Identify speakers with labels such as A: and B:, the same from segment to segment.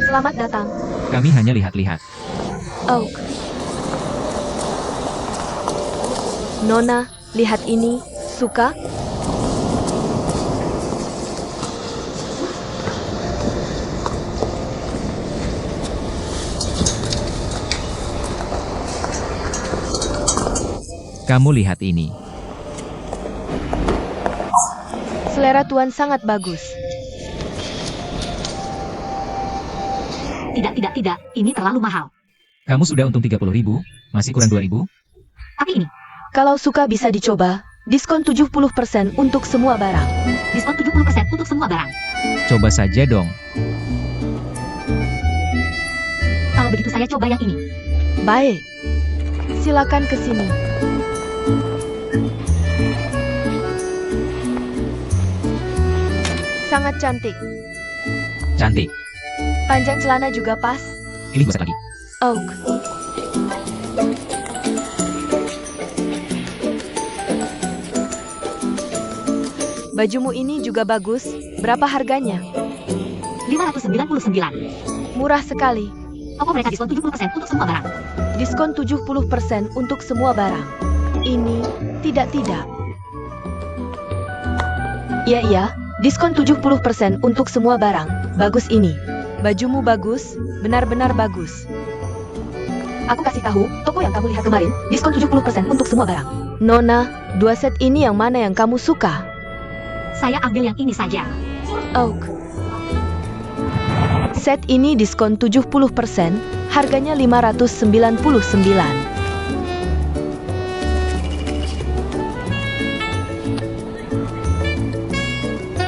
A: Selamat datang.
B: Kami hanya lihat-lihat.
A: Oak. Nona, lihat ini. Suka?
B: Kamu lihat ini.
A: Selera Tuan sangat bagus.
C: Tidak. Ini terlalu mahal.
B: Kamu sudah untung 30.000, masih kurang 2.000?
C: Tapi ini,
A: Kalau suka bisa dicoba. Diskon 70% untuk semua barang.
C: diskon 70% untuk semua barang.
B: Coba saja dong.
C: Kalau begitu saya coba yang ini.
A: Baik. Silakan ke sini. Sangat cantik.
B: Cantik.
A: Panjang celana juga pas.
B: Pilih 2 set lagi.
A: Oak. Bajumu ini juga bagus. Berapa harganya?
C: 599.
A: Murah sekali.
C: Toko mereka diskon 70% untuk semua barang.
A: Diskon 70% untuk semua barang. Ini, tidak. Iya, diskon 70% untuk semua barang. Bagus ini. Bajumu bagus, benar-benar bagus.
C: Aku kasih tahu, toko yang kamu lihat kemarin, diskon 70% untuk semua barang.
A: Nona, 2 set ini yang mana yang kamu suka?
C: Saya ambil yang ini saja.
A: Oak. Set ini diskon 70%, harganya 599.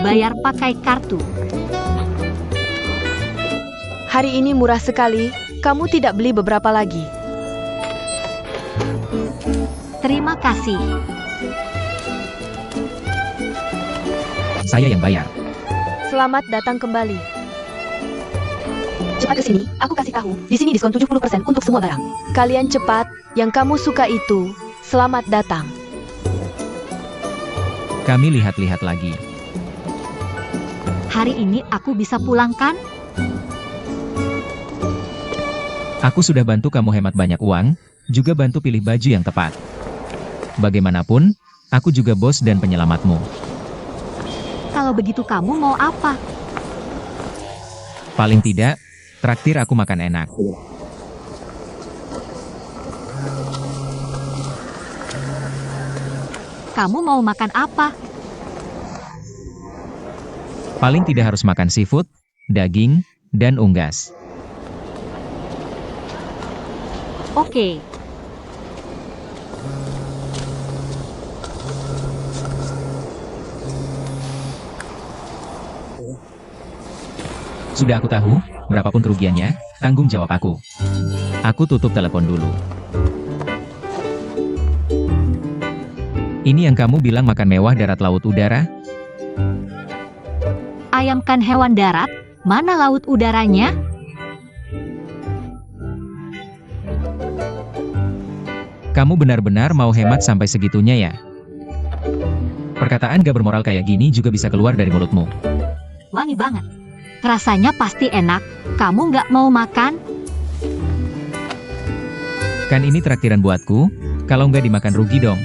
C: Bayar pakai kartu.
A: Hari ini murah sekali, kamu tidak beli beberapa lagi.
C: Terima kasih.
B: Saya yang bayar.
A: Selamat datang kembali.
C: Cepat ke sini, aku kasih tahu. Di sini diskon 70% untuk semua barang.
A: Kalian cepat, yang kamu suka itu. Selamat datang.
B: Kami lihat-lihat lagi.
C: Hari ini aku bisa pulang kan?
B: Aku sudah bantu kamu hemat banyak uang, juga bantu pilih baju yang tepat. Bagaimanapun, aku juga bos dan penyelamatmu.
C: Kalau begitu kamu mau apa?
B: Paling tidak, traktir aku makan enak.
C: Kamu mau makan apa?
B: Paling tidak harus makan seafood, daging, dan unggas.
C: Oke.
B: Sudah aku tahu, berapapun kerugiannya, tanggung jawab aku. Aku tutup telepon dulu. Ini yang kamu bilang makan mewah darat laut udara?
C: Ayam kan hewan darat, mana laut udaranya?
B: Kamu benar-benar mau hemat sampai segitunya ya? Perkataan gak bermoral kayak gini juga bisa keluar dari mulutmu.
C: Wangi banget. Rasanya pasti enak. Kamu nggak mau makan?
B: Kan ini traktiran buatku, kalau nggak dimakan rugi dong.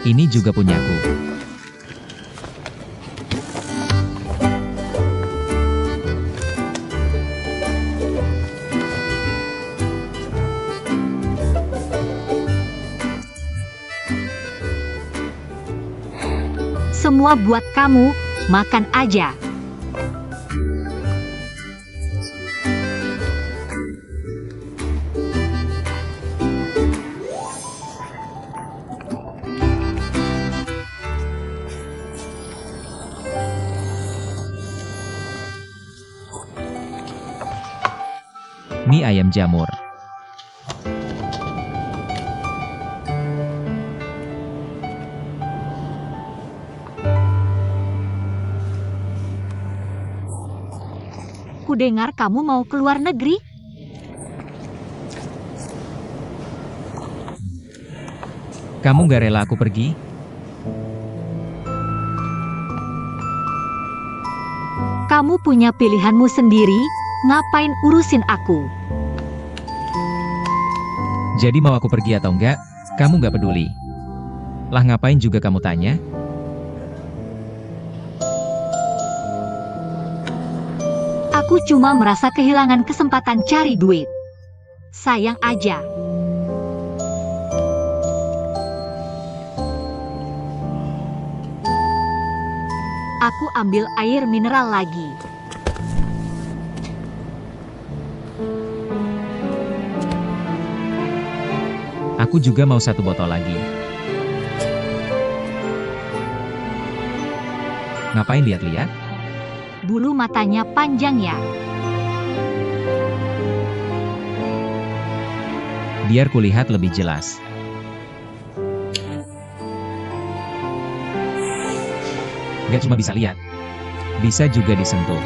B: Ini juga punyaku.
C: Semua buat kamu, makan aja.
B: Mie ayam jamur.
C: Kudengar kamu mau keluar negeri?
B: Kamu gak rela aku pergi?
D: Kamu punya pilihanmu sendiri, ngapain urusin aku?
B: Jadi mau aku pergi atau enggak, kamu nggak peduli. Lah ngapain juga kamu tanya?
D: Aku cuma merasa kehilangan kesempatan cari duit. Sayang aja. Aku ambil air mineral lagi.
B: Aku juga mau 1 botol lagi. Ngapain lihat-lihat?
D: Bulu matanya panjang ya.
B: Biar kulihat lebih jelas. Gak cuma bisa lihat, bisa juga disentuh.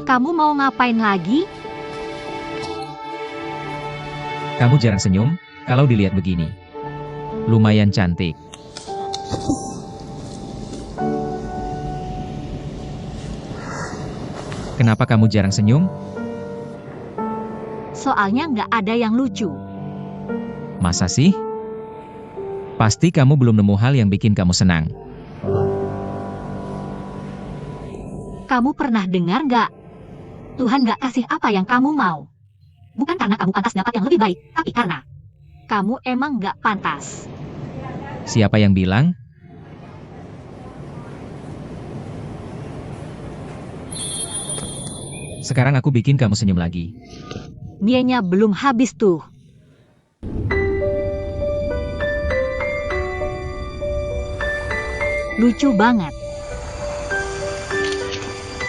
D: Kamu mau ngapain lagi?
B: Kamu jarang senyum, kalau dilihat begini. Lumayan cantik. Kenapa kamu jarang senyum?
D: Soalnya nggak ada yang lucu.
B: Masa sih? Pasti kamu belum nemu hal yang bikin kamu senang.
D: Kamu pernah dengar nggak? Tuhan nggak kasih apa yang kamu mau. Bukan karena kamu pantas dapat yang lebih baik, tapi karena kamu emang nggak pantas.
B: Siapa yang bilang? Sekarang aku bikin kamu senyum lagi.
D: Mienya belum habis tuh. Lucu banget.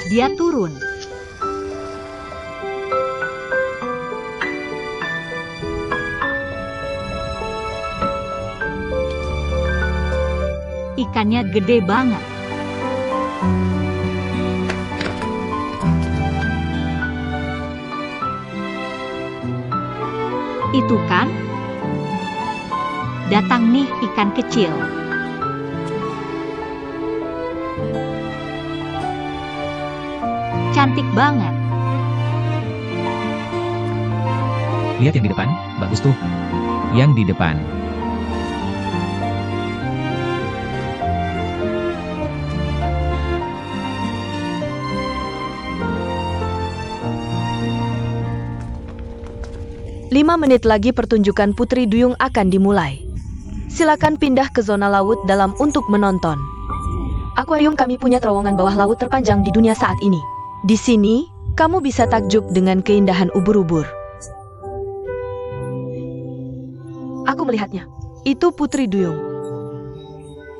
D: Dia turun. Ikannya gede banget. Itu kan? Datang nih ikan kecil. Cantik banget.
B: Lihat yang di depan, bagus tuh. Yang di depan.
A: Lima menit lagi pertunjukan Putri Duyung akan dimulai. Silakan pindah ke zona laut dalam untuk menonton.
C: Akuarium kami punya terowongan bawah laut terpanjang di dunia saat ini.
A: Di sini, kamu bisa takjub dengan keindahan ubur-ubur.
C: Aku melihatnya.
A: Itu Putri Duyung.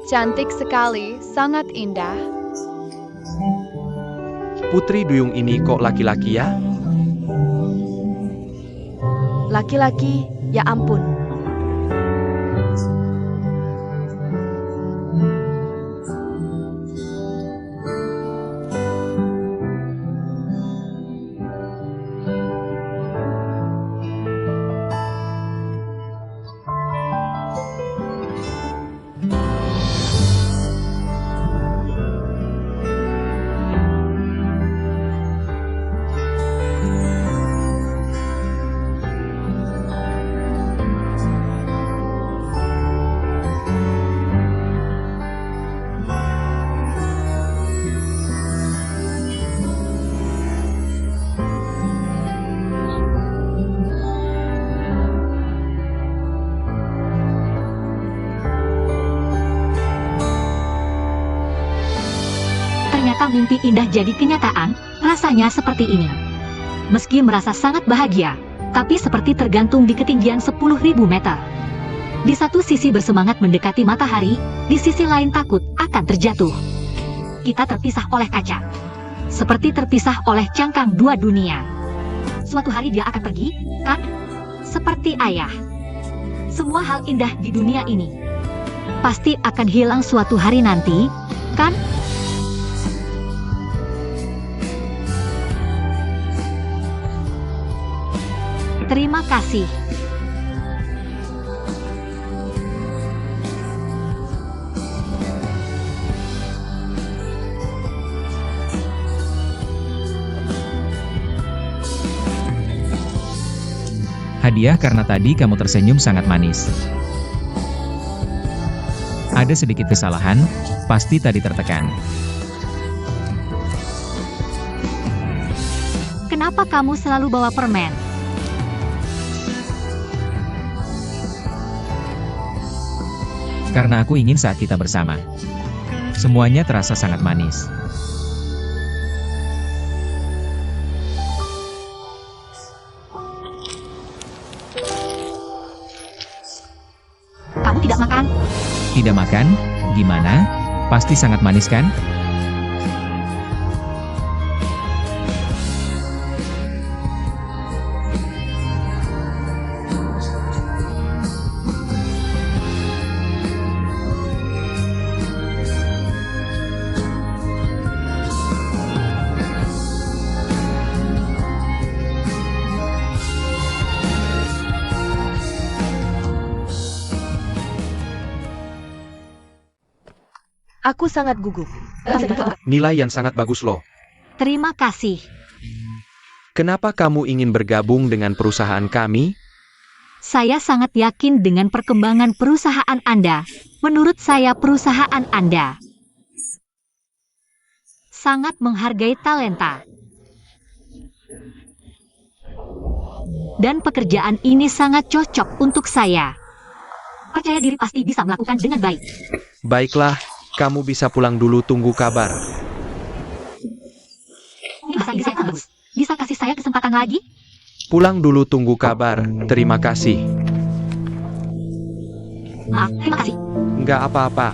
E: Cantik sekali, sangat indah.
F: Putri Duyung ini kok laki-laki ya?
A: Laki-laki, ya ampun.
D: Ternyata mimpi indah jadi kenyataan, rasanya seperti ini. Meski merasa sangat bahagia, tapi seperti tergantung di ketinggian 10.000 meter. Di satu sisi bersemangat mendekati matahari, di sisi lain takut akan terjatuh. Kita terpisah oleh kaca. Seperti terpisah oleh cangkang dua dunia. Suatu hari dia akan pergi, kan? Seperti ayah. Semua hal indah di dunia ini pasti akan hilang suatu hari nanti, kan? Terima kasih.
B: Hadiah karena tadi kamu tersenyum sangat manis. Ada sedikit kesalahan, pasti tadi tertekan.
D: Kenapa kamu selalu bawa permen?
B: Karena aku ingin saat kita bersama. Semuanya terasa sangat manis.
D: Kamu tidak makan?
B: Tidak makan? Gimana? Pasti sangat manis kan?
A: Aku sangat gugup.
F: Nilai yang sangat bagus loh.
D: Terima kasih.
F: Kenapa kamu ingin bergabung dengan perusahaan kami?
D: Saya sangat yakin dengan perkembangan perusahaan Anda. Menurut saya perusahaan Anda sangat menghargai talenta. Dan pekerjaan ini sangat cocok untuk saya. Percaya diri pasti bisa melakukan dengan baik.
F: Baiklah, kamu bisa pulang dulu, tunggu kabar.
D: Ini bahasa Inggris saya bagus. Bisa kasih saya kesempatan lagi?
F: Pulang dulu, tunggu kabar. Terima kasih.
D: Maaf, terima kasih.
F: Nggak apa-apa.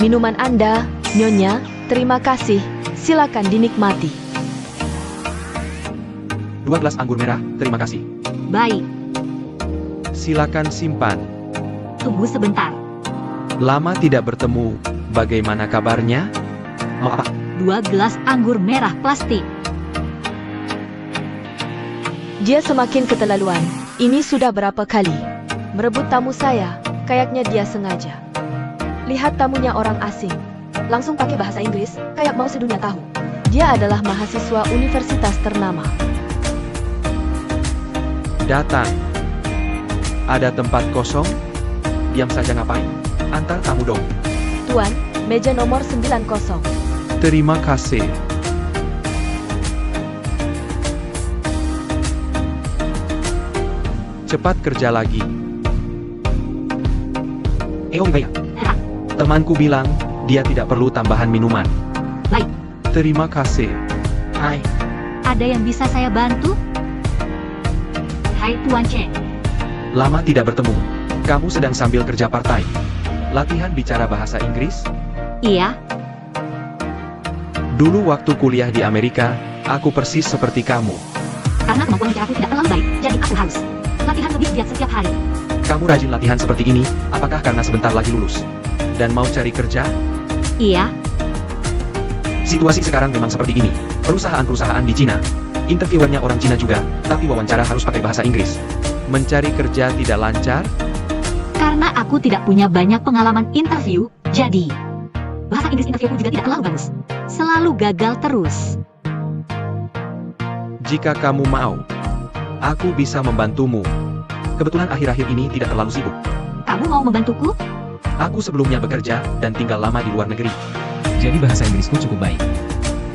A: Minuman Anda, Nyonya, terima kasih. Silakan dinikmati.
F: 2 gelas anggur merah, terima kasih.
D: Baik,
F: Silakan simpan.
D: tunggu sebentar.
F: Lama tidak bertemu, bagaimana kabarnya? Maaf,
D: 2 gelas anggur merah plastik.
A: Dia semakin keterlaluan. Ini sudah berapa kali merebut tamu saya. Kayaknya dia sengaja. Lihat tamunya orang asing. Langsung pakai bahasa Inggris, kayak mau sedunia tahu. Dia adalah mahasiswa universitas ternama.
F: datang. Ada tempat kosong? Diam saja ngapain? Antar tamu dong.
A: Tuan, meja nomor 90.
F: Terima kasih. Cepat kerja lagi. Enggak. Temanku bilang, dia tidak perlu tambahan minuman.
D: Baik.
F: Terima kasih. Hai.
D: Ada yang bisa saya bantu? Hai Tuan Cheng.
F: Lama tidak bertemu. Kamu sedang sambil kerja part-time. Latihan bicara bahasa Inggris?
D: Iya,
F: Dulu waktu kuliah di Amerika, aku persis seperti kamu.
D: karena kemampuan bicaraku tidak terlalu baik, jadi aku harus latihan lebih giat setiap hari.
F: Kamu rajin latihan seperti ini, apakah karena sebentar lagi lulus? Dan mau cari kerja?
D: Iya,
F: Situasi sekarang memang seperti ini. Perusahaan-perusahaan di Cina. Interviewernya orang Cina juga, tapi wawancara harus pakai bahasa Inggris. Mencari kerja tidak lancar?
D: karena aku tidak punya banyak pengalaman interview, jadi bahasa Inggris interviewku juga tidak terlalu bagus. Selalu gagal terus.
F: Jika kamu mau, aku bisa membantumu. Kebetulan akhir-akhir ini tidak terlalu sibuk.
D: Kamu mau membantuku?
F: Aku sebelumnya bekerja dan tinggal lama di luar negeri.
B: Jadi bahasa Inggrisku cukup baik.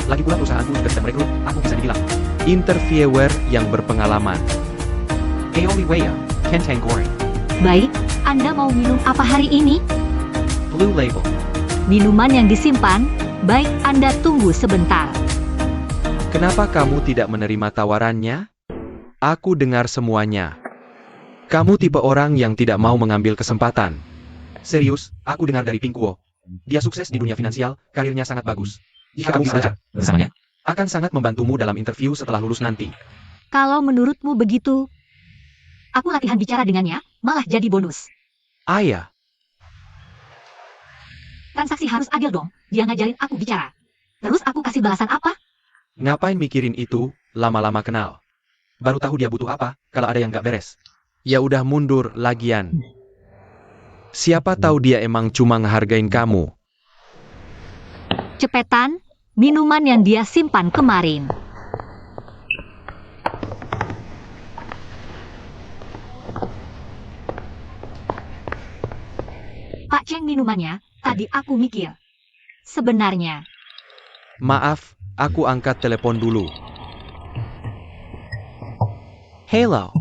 F: Lagi pula perusahaanku juga sedang merekrut, aku bisa dibilang interviewer yang berpengalaman. Aoi Wea, Kentang Goreng,
D: Baik, Anda mau minum apa hari ini?
F: Blue Label.
D: Minuman yang disimpan? Baik, Anda tunggu sebentar.
F: Kenapa kamu tidak menerima tawarannya? Aku dengar semuanya. Kamu tipe orang yang tidak mau mengambil kesempatan. Serius, aku dengar dari Ping Kuo. Dia sukses di dunia finansial, karirnya sangat bagus. Jika kamu bisa
B: Bersamanya.
F: akan sangat membantumu dalam interview setelah lulus nanti.
D: Kalau menurutmu begitu, aku latihan bicara dengannya, malah jadi bonus.
F: Ayah,
D: Transaksi harus adil dong. Dia ngajarin aku bicara. Terus aku kasih balasan apa?
F: Ngapain mikirin itu, lama-lama kenal. Baru tahu dia butuh apa, kalau ada yang nggak beres. Ya udah mundur, lagian. Siapa tahu dia emang cuma ngehargain kamu.
D: Cepetan, minuman yang dia simpan kemarin. Pak Cheng minumannya, tadi aku mikir. Sebenarnya,
F: Maaf, aku angkat telepon dulu. Hello.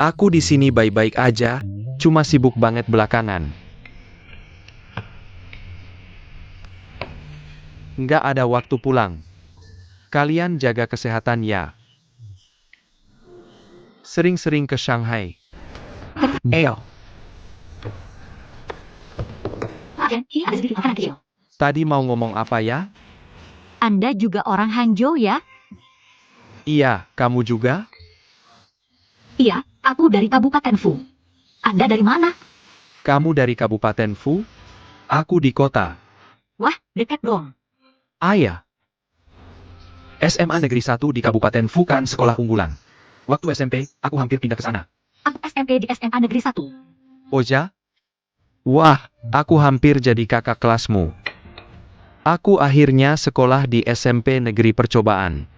F: Aku di sini baik-baik aja, cuma sibuk banget belakangan. Nggak ada waktu pulang. Kalian jaga kesehatan ya. Sering-sering ke Shanghai. Eyo.
D: Pak Cheng, ini ada sedikit makanan kecil.
F: Tadi mau ngomong apa ya?
D: Anda juga orang Hangzhou ya?
F: Iya, kamu juga?
D: Iya, aku dari Kabupaten Fu. Anda dari mana?
F: Kamu dari Kabupaten Fu? Aku di kota.
D: Wah, dekat dong.
F: Ayah. SMA Negeri 1 di Kabupaten Fu kan sekolah unggulan. Waktu SMP, aku hampir pindah ke sana.
D: Aku SMP di SMA Negeri 1.
F: Oja? Wah, aku hampir jadi kakak kelasmu. Aku akhirnya sekolah di SMP Negeri Percobaan.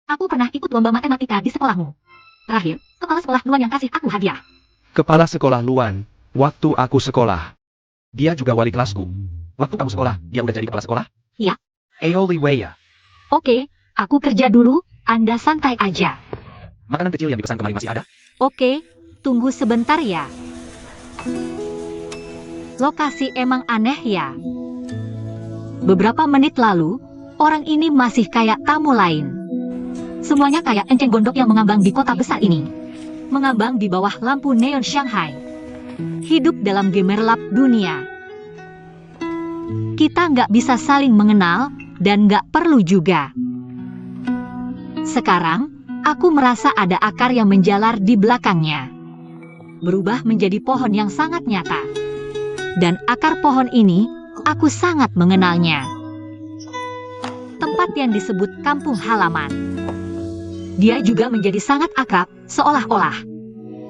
D: Aku pernah ikut lomba matematika di sekolahmu. Terakhir, kepala sekolah Luan yang kasih aku hadiah.
F: Kepala sekolah Luan, waktu aku sekolah. Dia juga wali kelasku. Waktu kamu sekolah, dia udah jadi kepala sekolah?
D: Iya.
F: Eoli Weya.
D: Oke, aku kerja dulu, Anda santai aja.
F: Makanan kecil yang dipesan kemarin masih ada?
D: Oke, tunggu sebentar ya. Lokasi emang aneh ya. Beberapa menit lalu, orang ini masih kayak tamu lain. Semuanya kayak enceng gondok yang mengambang di kota besar ini. Mengambang di bawah lampu neon Shanghai. Hidup dalam gemerlap dunia. Kita nggak bisa saling mengenal, dan nggak perlu juga. Sekarang, aku merasa ada akar yang menjalar di belakangnya. Berubah menjadi pohon yang sangat nyata. Dan akar pohon ini, aku sangat mengenalnya. Tempat yang disebut kampung halaman. Dia juga menjadi sangat akrab, seolah-olah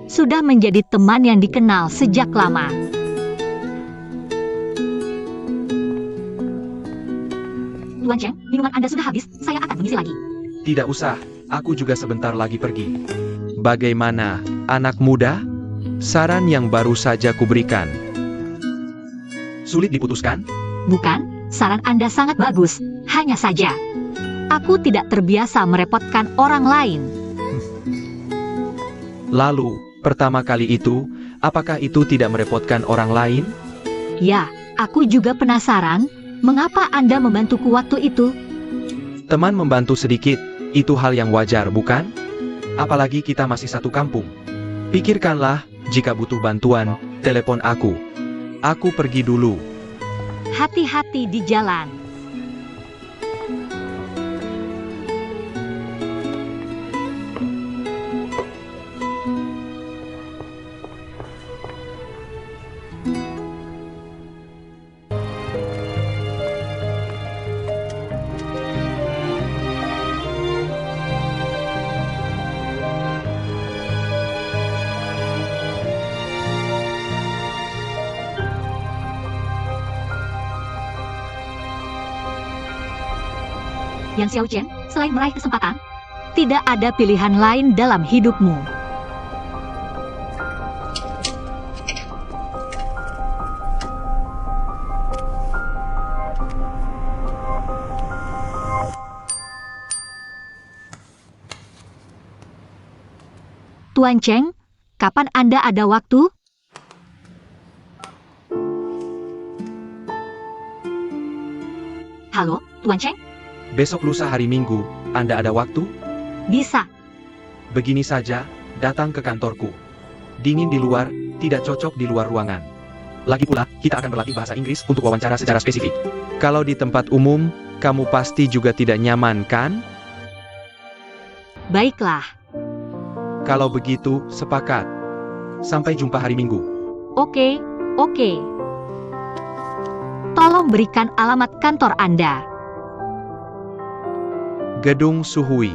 D: sudah menjadi teman yang dikenal sejak lama. Tuan Cheng, minuman Anda sudah habis, saya akan mengisi lagi.
F: Tidak usah, aku juga sebentar lagi pergi. Bagaimana, anak muda? Saran yang baru saja kuberikan. Sulit diputuskan?
D: Bukan, saran Anda sangat bagus, hanya saja aku tidak terbiasa merepotkan orang lain.
F: Lalu, pertama kali itu, apakah itu tidak merepotkan orang lain?
D: Ya, aku juga penasaran, mengapa Anda membantuku waktu itu?
F: Teman membantu sedikit, itu hal yang wajar, bukan? Apalagi kita masih satu kampung. Pikirkanlah, jika butuh bantuan, telepon aku. Aku pergi dulu.
D: Hati-hati di jalan. Yang Xiao Chen, selain meraih kesempatan, tidak ada pilihan lain dalam hidupmu. Tuan Cheng, kapan Anda ada waktu? Halo, Tuan Cheng?
F: Besok lusa hari Minggu, Anda ada waktu?
D: Bisa.
F: Begini saja, datang ke kantorku. Dingin di luar, tidak cocok di luar ruangan. Lagi pula, kita akan berlatih bahasa Inggris untuk wawancara secara spesifik. Kalau di tempat umum, kamu pasti juga tidak nyaman, kan?
D: Baiklah.
F: Kalau begitu, sepakat. Sampai jumpa hari Minggu.
D: Oke, oke. Tolong berikan alamat kantor Anda.
F: Gedung Suhui.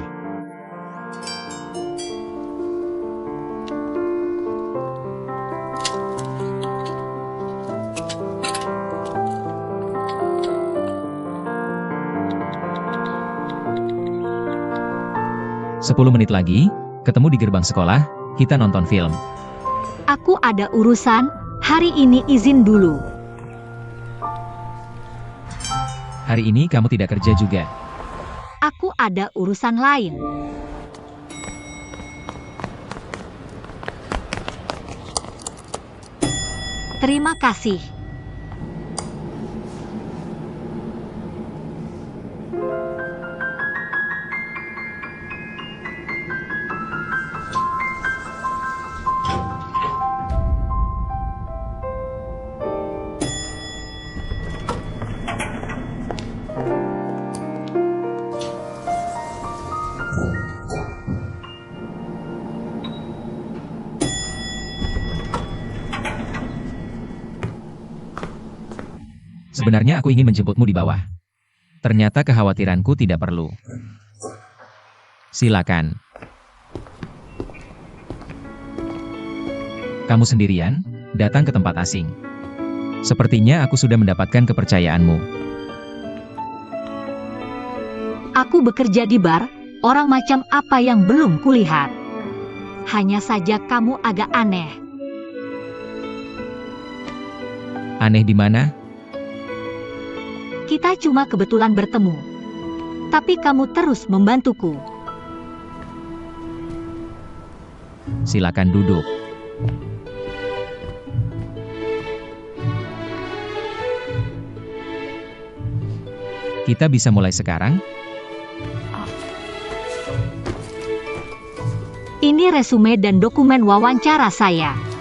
B: Sepuluh menit lagi, ketemu di gerbang sekolah, kita nonton film.
D: Aku ada urusan, hari ini izin dulu.
B: Hari ini kamu tidak kerja juga.
D: Aku ada urusan lain. Terima kasih.
B: Sebenarnya aku ingin menjemputmu di bawah. Ternyata kekhawatiranku tidak perlu. Silakan. Kamu sendirian, datang ke tempat asing. Sepertinya aku sudah mendapatkan kepercayaanmu.
D: Aku bekerja di bar, orang macam apa yang belum kulihat. Hanya saja kamu agak aneh.
B: Aneh di mana?
D: Kita cuma kebetulan bertemu. Tapi kamu terus membantuku.
B: Silakan duduk. Kita bisa mulai sekarang?
D: Ini resume dan dokumen wawancara saya.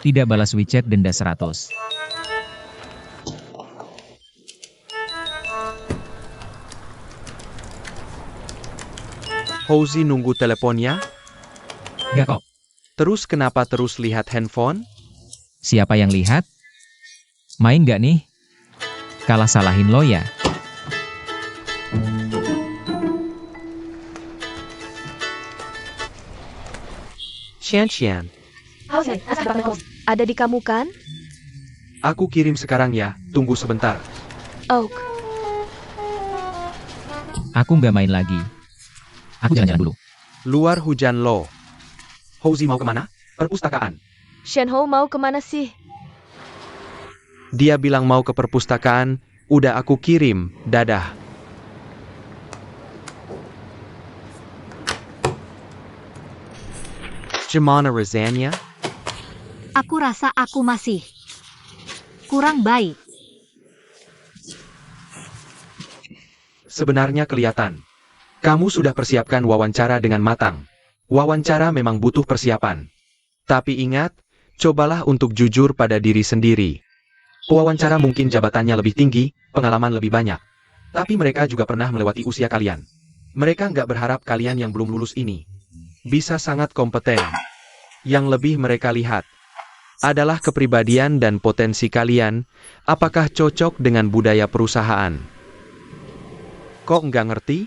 B: Tidak balas WeChat denda 100.
F: Houzi nunggu teleponnya?
B: Gak kok.
F: Terus kenapa terus lihat handphone?
B: Siapa yang lihat? Main gak nih? Kalah salahin lo ya.
F: Xian.
C: Houzi, asal departemen Houzi.
A: Ada di kamu kan?
F: Aku kirim sekarang ya, tunggu sebentar.
A: Oak.
B: Aku nggak main lagi. Aku jalan-jalan dulu.
F: Luar hujan lo. Houzi mau kemana? Perpustakaan.
A: Shenhou mau kemana sih?
F: Dia bilang mau ke perpustakaan, udah aku kirim, dadah. Gimana rasanya?
D: Aku rasa aku masih kurang baik.
F: Sebenarnya kelihatan. Kamu sudah persiapkan wawancara dengan matang. Wawancara memang butuh persiapan. Tapi ingat, cobalah untuk jujur pada diri sendiri. Pewawancara mungkin jabatannya lebih tinggi, pengalaman lebih banyak. Tapi mereka juga pernah melewati usia kalian. Mereka nggak berharap kalian yang belum lulus ini bisa sangat kompeten. Yang lebih mereka lihat adalah kepribadian dan potensi kalian, apakah cocok dengan budaya perusahaan. Kok nggak ngerti?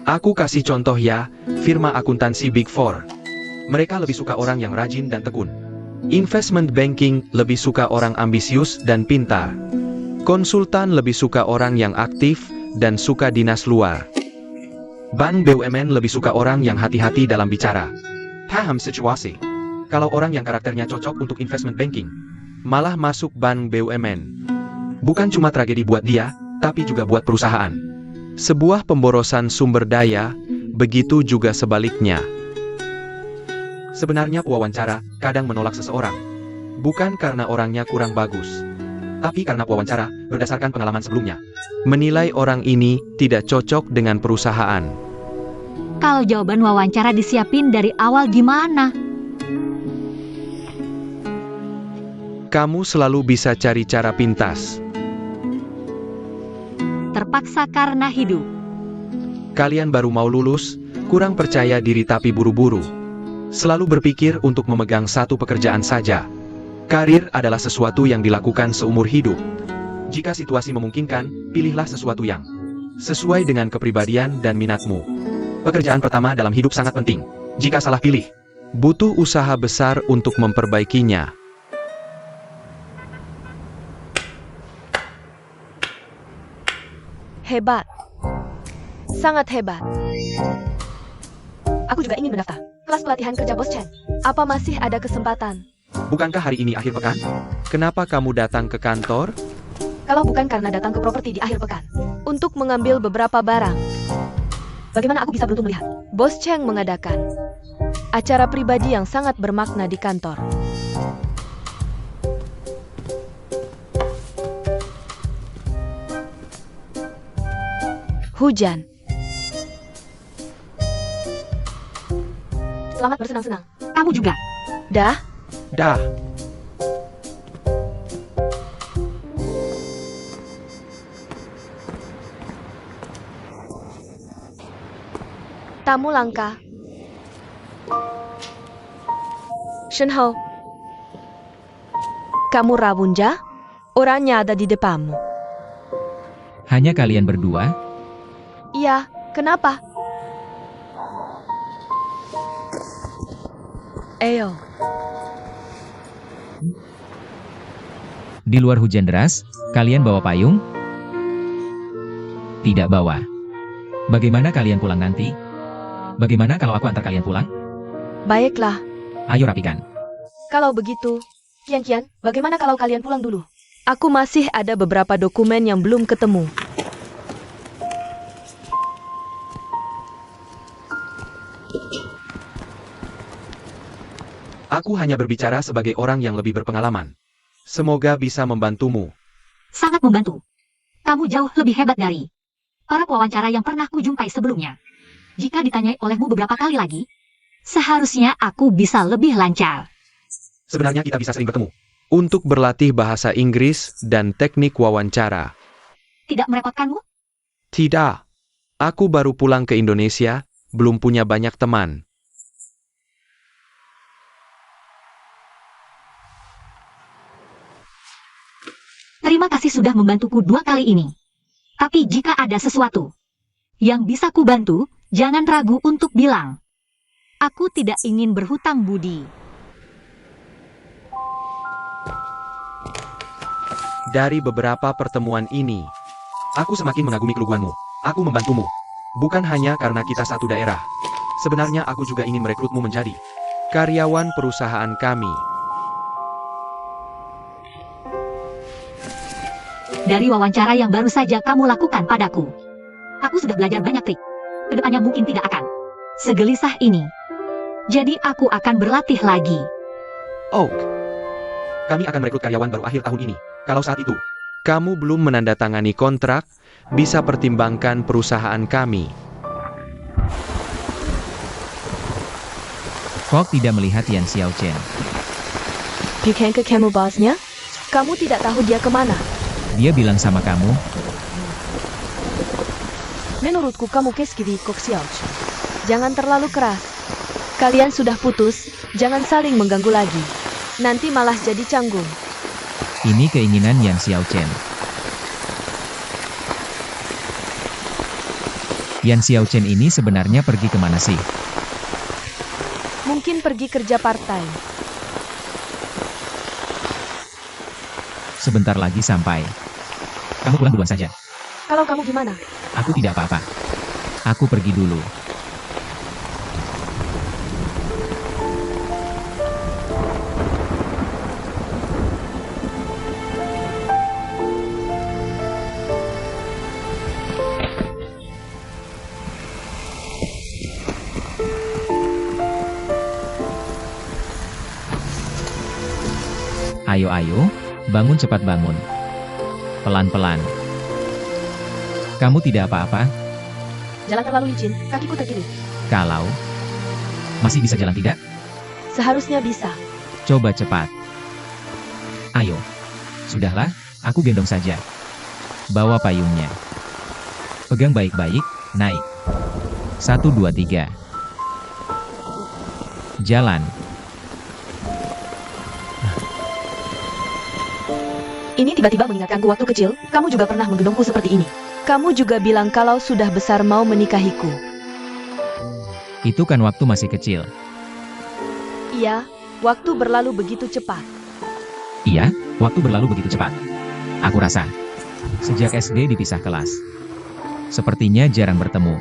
F: Aku kasih contoh ya, firma akuntansi Big Four. Mereka lebih suka orang yang rajin dan tekun. Investment banking lebih suka orang ambisius dan pintar. Konsultan lebih suka orang yang aktif dan suka dinas luar. Bank BUMN lebih suka orang yang hati-hati dalam bicara. Paham situasi? Kalau orang yang karakternya cocok untuk investment banking, malah masuk bank BUMN. Bukan cuma tragedi buat dia, tapi juga buat perusahaan. Sebuah pemborosan sumber daya, begitu juga sebaliknya. Sebenarnya pewawancara kadang menolak seseorang. Bukan karena orangnya kurang bagus, tapi karena pewawancara berdasarkan pengalaman sebelumnya menilai orang ini tidak cocok dengan perusahaan.
D: Kalau jawaban wawancara disiapin dari awal gimana?
F: Kamu selalu bisa cari cara pintas.
D: Terpaksa karena hidup.
F: Kalian baru mau lulus, kurang percaya diri tapi buru-buru. Selalu berpikir untuk memegang satu pekerjaan saja. Karir adalah sesuatu yang dilakukan seumur hidup. Jika situasi memungkinkan, pilihlah sesuatu yang sesuai dengan kepribadian dan minatmu. Pekerjaan pertama dalam hidup sangat penting. Jika salah pilih, butuh usaha besar untuk memperbaikinya.
A: Hebat. Sangat hebat.
C: Aku juga ingin mendaftar. Kelas pelatihan kerja Bos Chen.
A: Apa masih ada kesempatan?
F: Bukankah hari ini akhir pekan? Kenapa kamu datang ke kantor?
C: Kalau bukan karena datang ke properti di akhir pekan.
A: Untuk mengambil beberapa barang.
C: Bagaimana aku bisa beruntung melihat?
A: Bos Cheng mengadakan acara pribadi yang sangat bermakna di kantor. Hujan.
C: Selamat bersenang-senang.
D: Kamu juga.
A: Dah,
F: Dah.
A: tamu langka. Shenhou. Kamu Rawunja? Orangnya ada di depanmu.
B: Hanya kalian berdua?
A: Iya, kenapa? Ayo.
B: Di luar hujan deras, kalian bawa payung? Tidak bawa. Bagaimana kalian pulang nanti? Bagaimana kalau aku antar kalian pulang?
A: Baiklah,
B: Ayo rapikan.
A: kalau begitu,
C: Kian, bagaimana kalau kalian pulang dulu?
A: aku masih ada beberapa dokumen yang belum ketemu.
F: Aku hanya berbicara sebagai orang yang lebih berpengalaman. Semoga bisa membantumu.
D: Sangat membantu. Kamu jauh lebih hebat dari para pewawancara yang pernah kujumpai sebelumnya. Jika ditanyai olehmu beberapa kali lagi, seharusnya aku bisa lebih lancar.
F: Sebenarnya kita bisa sering bertemu. Untuk berlatih bahasa Inggris dan teknik wawancara.
D: Tidak merepotkanmu?
F: Tidak. Aku baru pulang ke Indonesia, belum punya banyak teman.
D: Terima kasih sudah membantuku 2 kali ini. Tapi jika ada sesuatu yang bisa kubantu, jangan ragu untuk bilang. Aku tidak ingin berhutang budi.
F: Dari beberapa pertemuan ini, aku semakin mengagumi keluguanmu. Aku membantumu. Bukan hanya karena kita satu daerah. Sebenarnya aku juga ingin merekrutmu menjadi karyawan perusahaan kami.
D: Dari wawancara yang baru saja kamu lakukan padaku, aku sudah belajar banyak trik. Kedepannya mungkin tidak akan segelisah ini. Jadi aku akan berlatih lagi.
F: Oak, kami akan merekrut karyawan baru akhir tahun ini. Kalau saat itu kamu belum menandatangani kontrak, bisa pertimbangkan perusahaan kami.
B: Kok tidak melihat Yan Xiaochen?
A: Bukankah kamu bosnya? Kamu tidak tahu dia kemana?
B: Dia bilang sama kamu,
A: Menurutku kamu keskiri kok Xiaochen. Jangan terlalu keras. Kalian sudah putus, jangan saling mengganggu lagi. Nanti malah jadi canggung.
B: ini keinginan Yan Xiaochen. Yan Xiaochen ini sebenarnya pergi kemana sih?
A: Mungkin pergi kerja part-time.
B: Sebentar lagi sampai. Kamu pulang duluan saja.
C: Kalau kamu gimana?
B: Aku tidak apa-apa. Aku pergi dulu. Ayo, bangun cepat bangun. Pelan-pelan. Kamu tidak apa-apa?
C: Jalan terlalu licin, kakiku terkilir.
B: Kalau masih bisa jalan tidak?
A: Seharusnya bisa.
B: Coba cepat. Ayo. Sudahlah, aku gendong saja. Bawa payungnya. Pegang baik-baik, naik. 1, 2, 3. Jalan.
C: Ini tiba-tiba mengingatkanku waktu kecil, kamu juga pernah menggendongku seperti ini.
A: Kamu juga bilang kalau sudah besar mau menikahiku.
B: Itu kan waktu masih kecil.
A: Iya, waktu berlalu begitu cepat.
B: Iya, waktu berlalu begitu cepat. Aku rasa. Sejak SD dipisah kelas. Sepertinya jarang bertemu.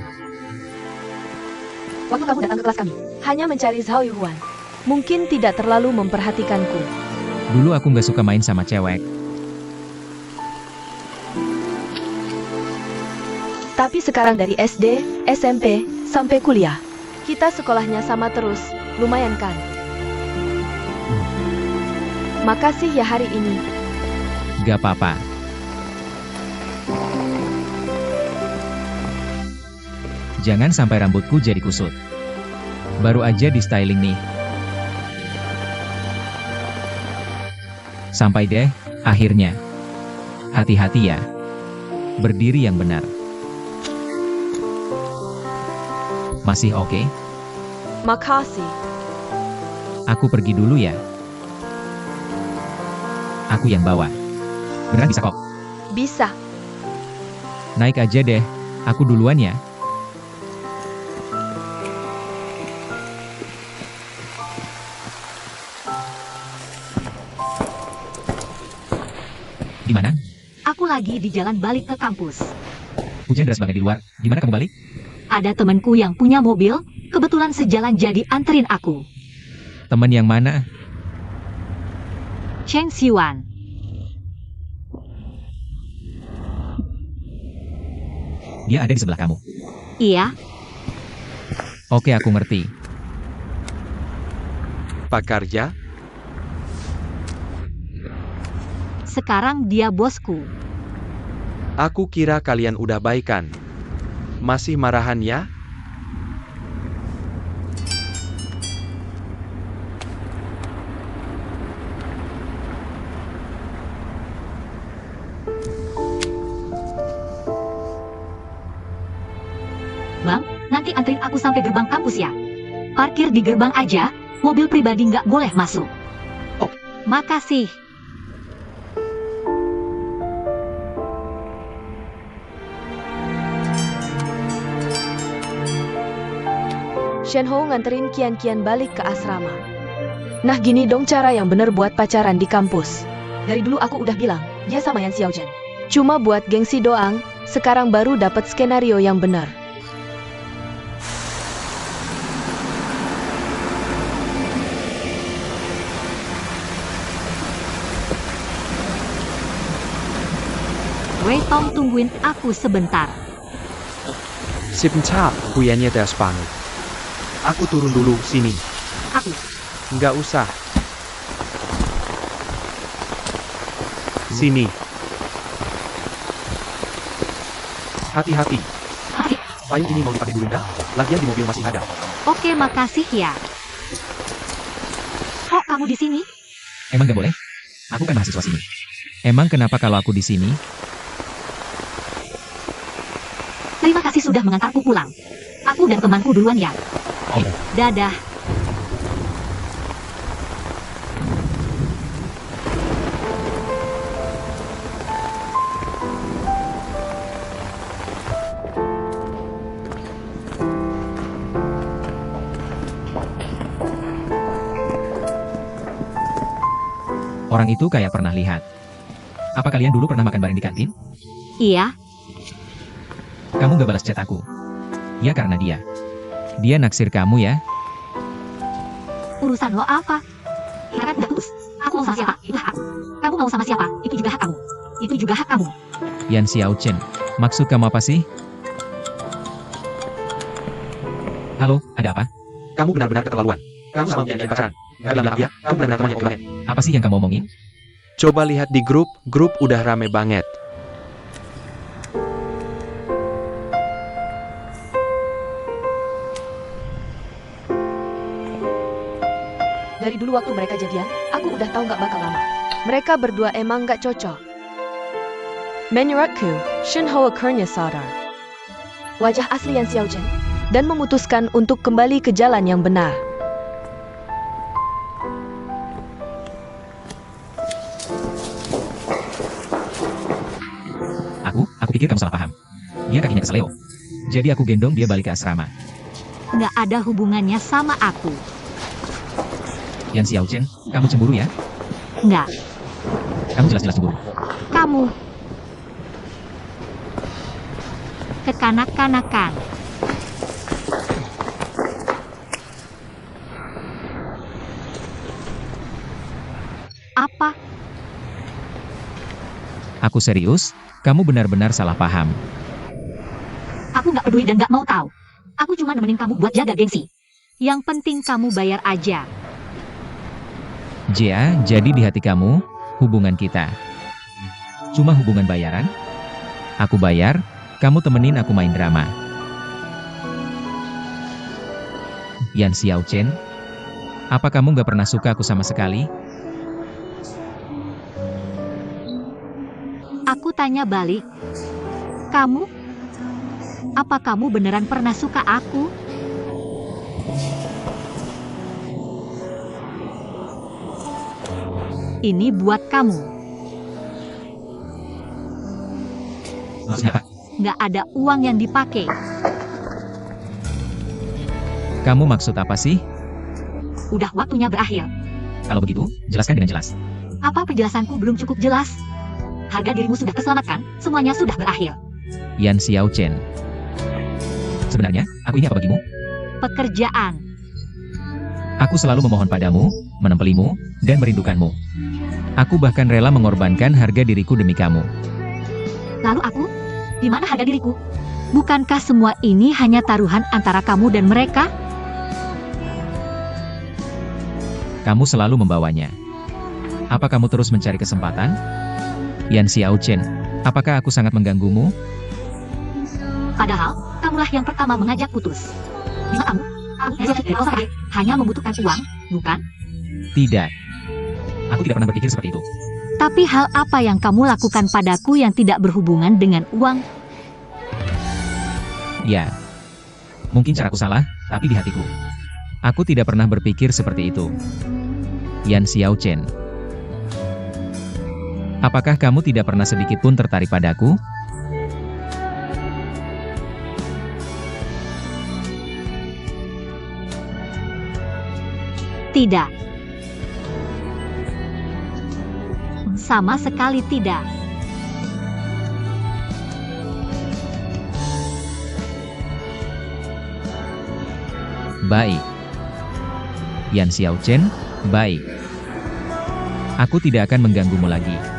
C: Waktu kamu datang ke kelas kami,
A: Hanya mencari Zhao Yuan. Mungkin tidak terlalu memperhatikanku.
B: Dulu aku nggak suka main sama cewek.
A: Tapi sekarang dari SD, SMP, sampai kuliah. Kita sekolahnya sama terus, lumayan kan? Makasih ya hari ini.
B: Gak apa-apa. Jangan sampai rambutku jadi kusut. Baru aja di styling nih. Sampai deh, akhirnya. Hati-hati ya. Berdiri yang benar. Masih oke?
A: Makasih.
B: Aku pergi dulu ya. Aku yang bawa. Beneran bisa kok.
A: Bisa.
B: Naik aja deh. Aku duluan ya. Di mana?
D: Aku lagi di jalan balik ke kampus.
B: Hujan deras banget di luar. Gimana kamu balik?
D: Ada temanku yang punya mobil, kebetulan sejalan jadi anterin aku.
B: Teman yang mana?
D: Cheng Xiuan.
B: Dia ada di sebelah kamu.
D: Iya,
B: Oke, aku ngerti.
F: Pak Karja,
D: sekarang dia bosku.
F: aku kira kalian udah baikan. Masih marahan ya?
D: Bang, nanti anterin aku sampai gerbang kampus ya. Parkir di gerbang aja, mobil pribadi nggak boleh masuk.
F: Oh.
D: Makasih.
A: Shenhou nganterin Kian-Kian balik ke asrama. Nah gini dong cara yang bener buat pacaran di kampus.
C: dari dulu aku udah bilang, dia sama Yan Xiaozhen.
A: Cuma buat gengsi doang, sekarang baru dapat skenario yang benar.
D: Wei Tong, tungguin aku sebentar.
F: Sebentar, kuyennya teas banget. Aku turun dulu, sini.
D: Aku.
F: Nggak usah. Sini. Hati-hati.
D: Hai.
F: Payung ini mau dipakai dulu nggak? Lagian di mobil masih ada.
D: Oke, makasih ya. Kok kamu di sini?
B: Emang gak boleh? Aku kan mahasiswa sini. Emang kenapa kalau aku di sini?
D: Terima kasih sudah mengantarku pulang. Aku dan temanku duluan ya.
B: Oh iya.
D: Dadah.
B: Orang itu kayak pernah lihat. Apa kalian dulu pernah makan bareng di kantin?
D: Iya,
B: Kamu gak balas chat aku. Ya karena dia. Dia naksir kamu ya?
D: urusan lo apa? Kita kan udah putus. Aku mau sama siapa? Itu hak. Kamu mau sama siapa? Itu juga hak kamu. Itu juga hak kamu.
B: Yan Xiaochen. Maksud kamu apa sih? Halo, ada apa?
F: Kamu benar-benar keterlaluan. Kamu sama Yan pacaran. Nggak bilang ya, kamu benar-benar temannya kemarin.
B: Apa sih yang kamu omongin?
F: Coba lihat di grup udah rame banget.
A: Dari dulu waktu mereka jadian, aku udah tahu gak bakal lama. Mereka berdua emang gak cocok. Menurutku, Shinho akhirnya sadar wajah asli Yan Xiaochen dan memutuskan untuk kembali ke jalan yang benar.
B: Aku pikir kamu salah paham. Dia kakinya keseleo. Jadi aku gendong dia balik ke asrama.
D: Nggak ada hubungannya sama aku.
B: Yan Xiaochen, kamu cemburu ya?
D: Nggak,
B: Kamu jelas-jelas cemburu.
D: kamu. Kekanak-kanakan. Apa?
B: Aku serius, kamu benar-benar salah paham.
D: Aku nggak peduli dan nggak mau tahu. Aku cuma nemenin kamu buat jaga gengsi. Yang penting kamu bayar aja.
B: Jia, jadi di hati kamu, hubungan kita cuma hubungan bayaran? Aku bayar, kamu temenin aku main drama. Yan Xiaochen, apa kamu gak pernah suka aku sama sekali?
D: Aku tanya balik. Kamu? Apa kamu beneran pernah suka aku? Ini buat kamu.
B: Maksudnya apa?
D: Nggak ada uang yang dipakai.
B: Kamu maksud apa sih?
D: Udah waktunya berakhir.
B: Kalau begitu, jelaskan dengan jelas.
D: Apa penjelasanku belum cukup jelas? Harga dirimu sudah terselamatkan, semuanya sudah berakhir.
B: Yan Xiaochen. Sebenarnya, aku ini apa bagimu?
D: Pekerjaan.
B: Aku selalu memohon padamu, menempelimu, dan merindukanmu. Aku bahkan rela mengorbankan harga diriku demi kamu.
D: Lalu aku? Di mana harga diriku? Bukankah semua ini hanya taruhan antara kamu dan mereka?
B: Kamu selalu membawanya. Apa kamu terus mencari kesempatan? Yan Xiaochen, apakah aku sangat mengganggumu?
D: Padahal, kamulah yang pertama mengajak putus. Lima kamu? Hanya membutuhkan uang, bukan?
B: Tidak. Aku tidak pernah berpikir seperti itu.
D: Tapi hal apa yang kamu lakukan padaku yang tidak berhubungan dengan uang?
B: Ya. Mungkin caraku salah, tapi di hatiku. Aku tidak pernah berpikir seperti itu. Yan Xiaochen. Apakah kamu tidak pernah sedikit pun tertarik padaku?
D: Tidak. Sama sekali tidak.
B: Baik. Yan Xiaochen, baik. Aku tidak akan mengganggumu lagi.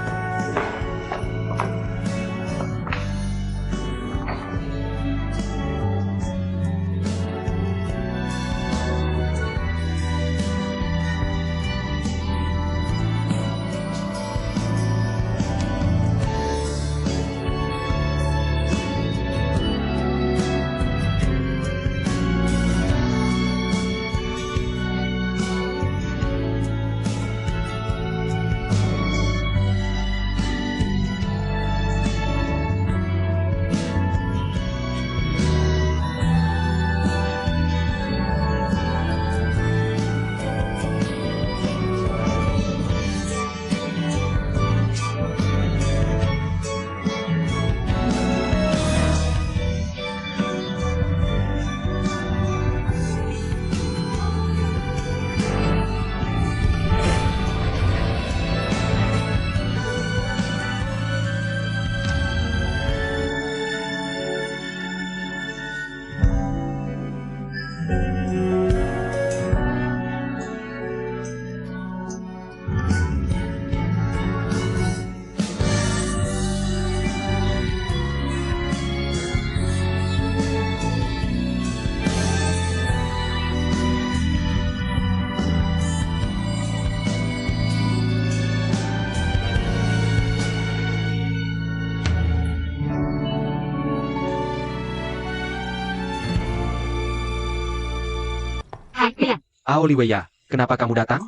F: Aoliweya, kenapa kamu datang?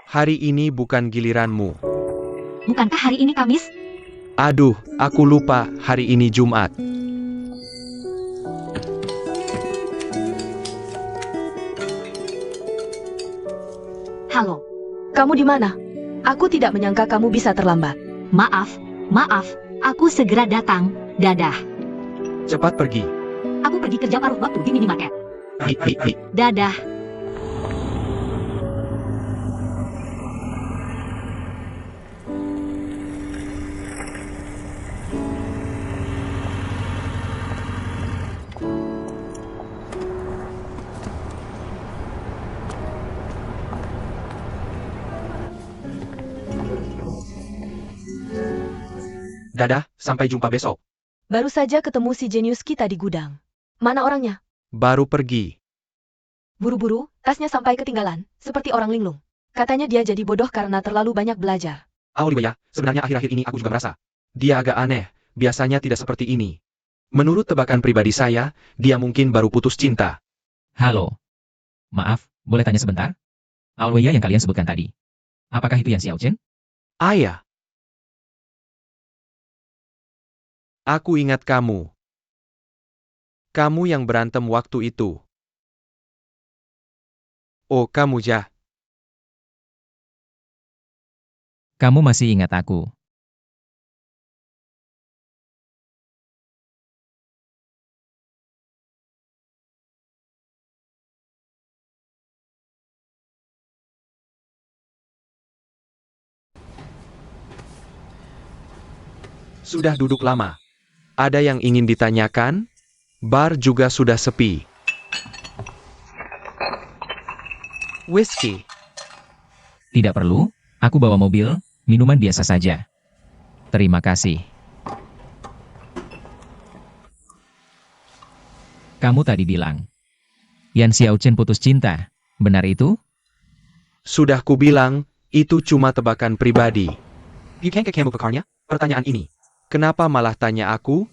F: Hari ini bukan giliranmu.
D: Bukankah hari ini Kamis?
F: Aduh, aku lupa, hari ini Jumat.
D: Halo.
A: Kamu di mana? Aku tidak menyangka kamu bisa terlambat.
D: Maaf, aku segera datang. Dadah.
F: Cepat pergi.
D: Aku pergi kerja paruh waktu di minimarket.
F: Hi.
D: Dadah.
F: Dadah, sampai jumpa besok.
A: Baru saja ketemu si jenius kita di gudang. Mana orangnya?
F: Baru pergi.
A: Buru-buru, tasnya sampai ketinggalan, seperti orang linglung. Katanya dia jadi bodoh karena terlalu banyak belajar.
F: Aulia, sebenarnya akhir-akhir ini aku juga merasa. Dia agak aneh, biasanya tidak seperti ini. Menurut tebakan pribadi saya, dia mungkin baru putus cinta.
B: Halo. Maaf, boleh tanya sebentar? Alweya yang kalian sebutkan tadi. Apakah itu Yan Xiaochen?
F: Ayah. Aku ingat kamu. Kamu yang berantem waktu itu. Oh, kamu Jah.
B: Kamu masih ingat aku.
F: Sudah duduk lama. Ada yang ingin ditanyakan? Bar juga sudah sepi. Whisky.
B: Tidak perlu, aku bawa mobil, minuman biasa saja. Terima kasih. Kamu tadi bilang, Yan Xiaochen putus cinta, benar itu?
F: Sudah kubilang, itu cuma tebakan pribadi. Bukankah kamu bekarnya? Pertanyaan ini. Kenapa malah tanya aku?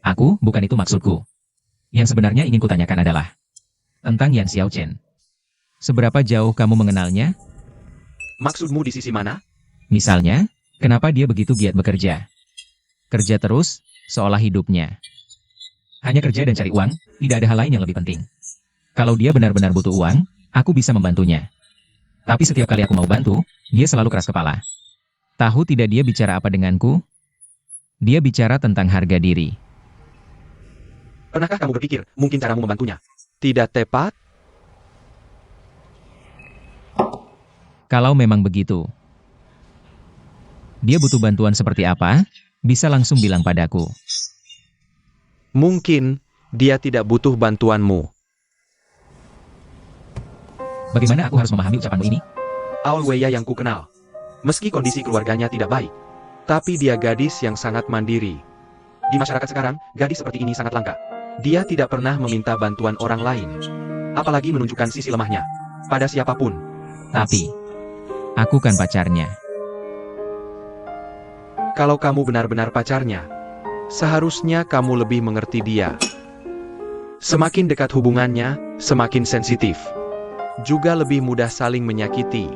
B: Aku, bukan itu maksudku. Yang sebenarnya ingin kutanyakan adalah tentang Yan Xiaochen. Seberapa jauh kamu mengenalnya?
F: Maksudmu di sisi mana?
B: Misalnya, kenapa dia begitu giat bekerja? Kerja terus, seolah hidupnya hanya kerja dan cari uang, tidak ada hal lain yang lebih penting. Kalau dia benar-benar butuh uang, aku bisa membantunya. Tapi setiap kali aku mau bantu, dia selalu keras kepala. Tahu tidak dia bicara apa denganku? Dia bicara tentang harga diri.
F: Pernahkah kamu berpikir, mungkin caramu membantunya tidak tepat?
B: Kalau memang begitu, dia butuh bantuan seperti apa? Bisa langsung bilang padaku.
F: Mungkin, dia tidak butuh bantuanmu.
B: Bagaimana aku harus memahami ucapanmu ini?
F: Aulia yang ku kenal. Meski kondisi keluarganya tidak baik, tapi dia gadis yang sangat mandiri. Di masyarakat sekarang, gadis seperti ini sangat langka. Dia tidak pernah meminta bantuan orang lain. Apalagi menunjukkan sisi lemahnya pada siapapun.
B: Tapi, aku kan pacarnya.
F: Kalau kamu benar-benar pacarnya, seharusnya kamu lebih mengerti dia. Semakin dekat hubungannya, semakin sensitif. Juga lebih mudah saling menyakiti.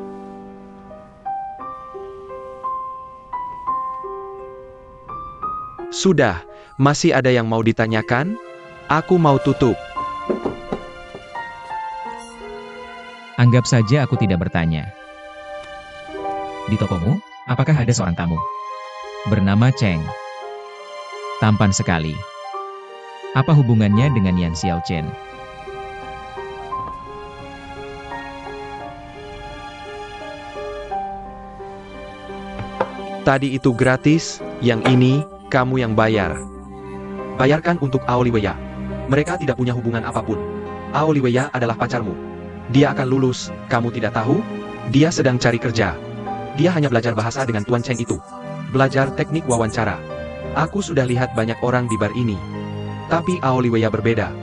F: Sudah, masih ada yang mau ditanyakan? Aku mau tutup.
B: Anggap saja aku tidak bertanya. Di tokomu, apakah ada seorang tamu? Bernama Cheng. Tampan sekali. Apa hubungannya dengan Yan Xiaochen?
F: Tadi itu gratis, yang ini, kamu yang bayar. Bayarkan untuk Aulia. Mereka tidak punya hubungan apapun. Aulia adalah pacarmu. Dia akan lulus, kamu tidak tahu? Dia sedang cari kerja. Dia hanya belajar bahasa dengan Tuan Cheng itu. Belajar teknik wawancara. Aku sudah lihat banyak orang di bar ini. Tapi Aulia berbeda.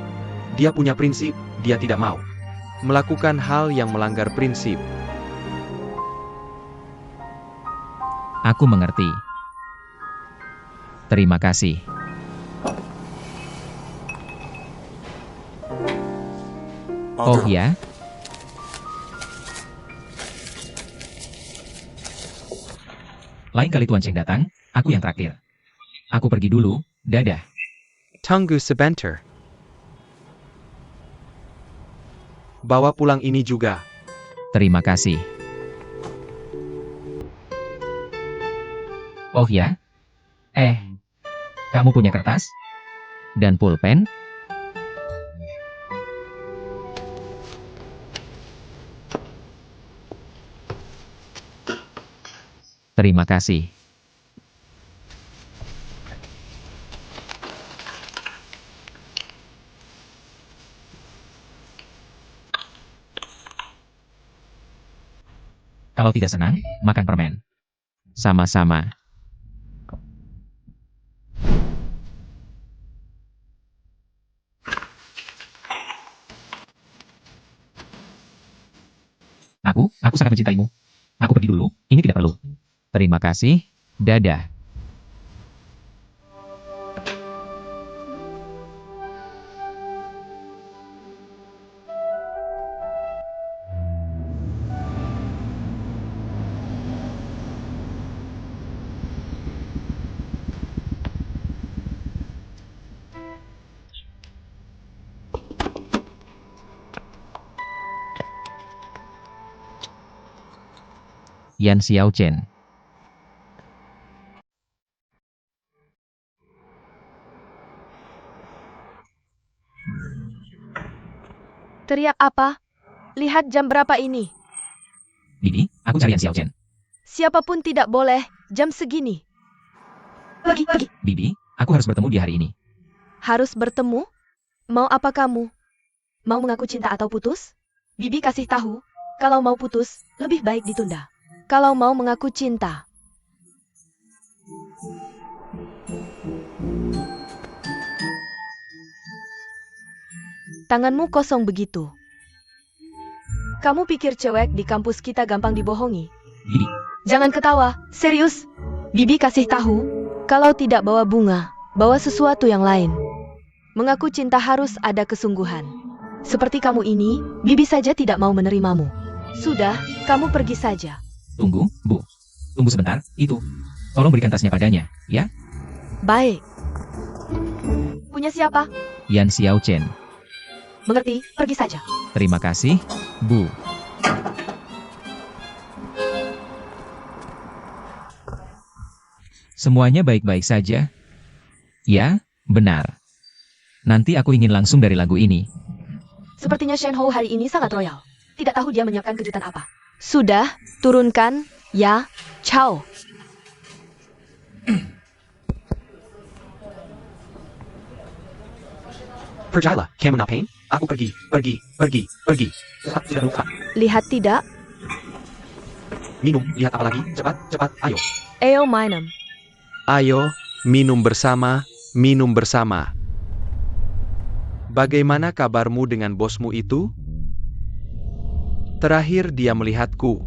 F: Dia punya prinsip, dia tidak mau melakukan hal yang melanggar prinsip.
B: Aku mengerti. Terima kasih. Oh ya? Lain kali Tuan Cheng datang, aku yang traktir. Aku pergi dulu, dadah.
F: Tunggu sebentar. Bawa pulang ini juga.
B: Terima kasih. Oh ya? Kamu punya kertas? Dan pulpen? Terima kasih. Kalau tidak senang, makan permen. Sama-sama. Aku sangat mencintaimu. Aku pergi dulu, ini tidak perlu. Terima kasih, dadah. Yan Xiaochen.
A: Teriak apa? Lihat jam berapa ini.
B: Bibi, aku cari Yan Xiaochen.
A: Siapapun tidak boleh, jam segini.
C: Pergi.
B: Bibi, aku harus bertemu dia hari ini.
A: Harus bertemu? Mau apa kamu? Mau mengaku cinta atau putus? Bibi kasih tahu, kalau mau putus, lebih baik ditunda. Kalau mau mengaku cinta. Tanganmu kosong begitu. Kamu pikir cewek di kampus kita gampang dibohongi?
B: Bibi,
A: Jangan ketawa, serius. Bibi kasih tahu, kalau tidak bawa bunga, bawa sesuatu yang lain. Mengaku cinta harus ada kesungguhan. Seperti kamu ini, Bibi saja tidak mau menerimamu. Sudah, kamu pergi saja.
B: tunggu, Bu. Tunggu sebentar, itu. Tolong berikan tasnya padanya, ya?
A: Baik. Punya siapa?
B: Yan Xiaochen.
A: Mengerti, pergi saja.
B: Terima kasih, Bu. Semuanya baik-baik saja? Ya, benar. Nanti aku ingin langsung dari lagu ini.
A: Sepertinya Shen Hou hari ini sangat royal. Tidak tahu dia menyiapkan kejutan apa. Sudah, turunkan, ya, ciao.
F: Pergilah, kamu ngapain? Aku pergi. Sudah lupa.
A: Lihat tidak?
F: Minum, lihat apa lagi? Cepat, ayo.
A: Ayo minum.
F: Ayo, minum bersama. Bagaimana kabarmu dengan bosmu itu? Terakhir dia melihatku.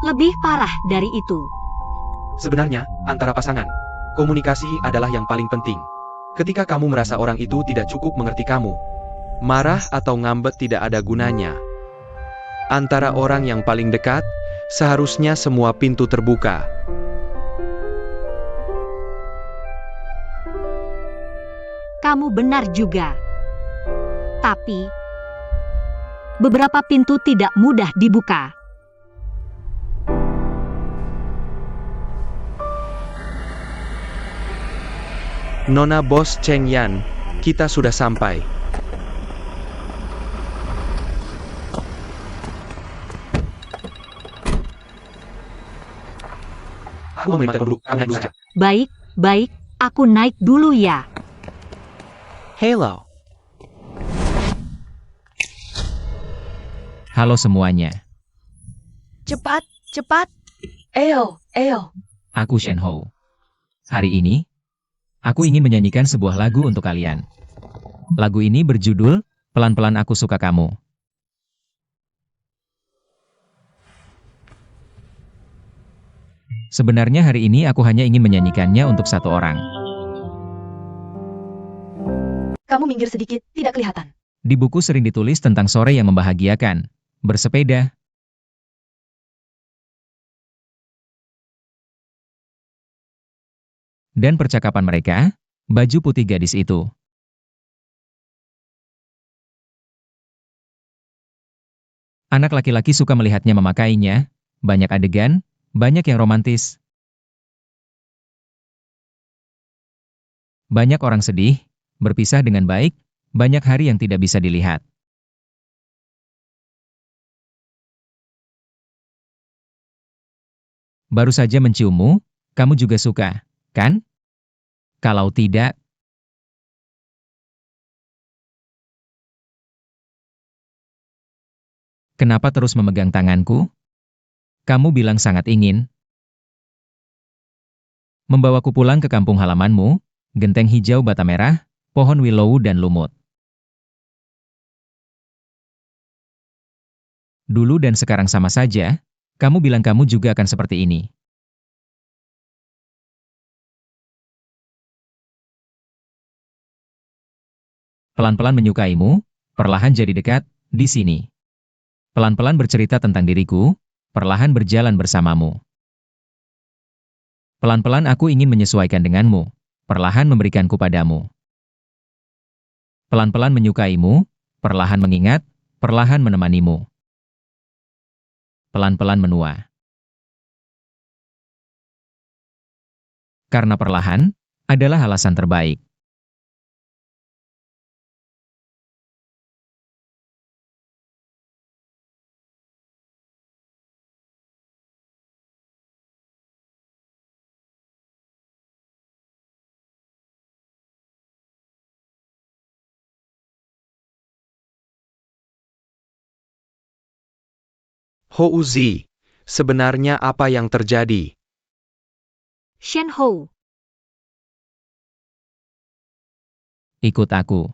D: Lebih parah dari itu.
F: Sebenarnya, antara pasangan, komunikasi adalah yang paling penting. Ketika kamu merasa orang itu tidak cukup mengerti kamu, marah atau ngambek tidak ada gunanya. Antara orang yang paling dekat, seharusnya semua pintu terbuka.
D: Kamu benar juga. Tapi, beberapa pintu tidak mudah dibuka.
F: Nona Bos Cheng Yan, kita sudah sampai. Aku mau meminta dulu, kamu naik dulu saja.
D: Baik, aku naik dulu ya.
F: Hello.
B: Halo semuanya.
A: Cepat. Ayo.
B: Aku Shen Hou. Hari ini, aku ingin menyanyikan sebuah lagu untuk kalian. Lagu ini berjudul, Pelan-Pelan Aku Suka Kamu. Sebenarnya hari ini aku hanya ingin menyanyikannya untuk satu orang.
C: kamu minggir sedikit, tidak kelihatan.
B: Di buku sering ditulis tentang sore yang membahagiakan. Bersepeda. Dan percakapan mereka, baju putih gadis itu. Anak laki-laki suka melihatnya memakainya, banyak adegan, banyak yang romantis. Banyak orang sedih, berpisah dengan baik, banyak hari yang tidak bisa dilihat. Baru saja menciummu, kamu juga suka, kan? Kalau tidak, kenapa terus memegang tanganku? Kamu bilang sangat ingin membawaku pulang ke kampung halamanmu, genteng hijau bata merah, pohon willow dan lumut. Dulu dan sekarang sama saja, kamu bilang kamu juga akan seperti ini. Pelan-pelan menyukaimu, perlahan jadi dekat, di sini. Pelan-pelan bercerita tentang diriku, perlahan berjalan bersamamu. Pelan-pelan aku ingin menyesuaikan denganmu, perlahan memberikanku padamu. Pelan-pelan menyukaimu, perlahan mengingat, perlahan menemanimu. Pelan-pelan menua. Karena perlahan adalah alasan terbaik.
F: Houzi, sebenarnya apa yang terjadi?
D: Shen Hou,
B: Ikut aku.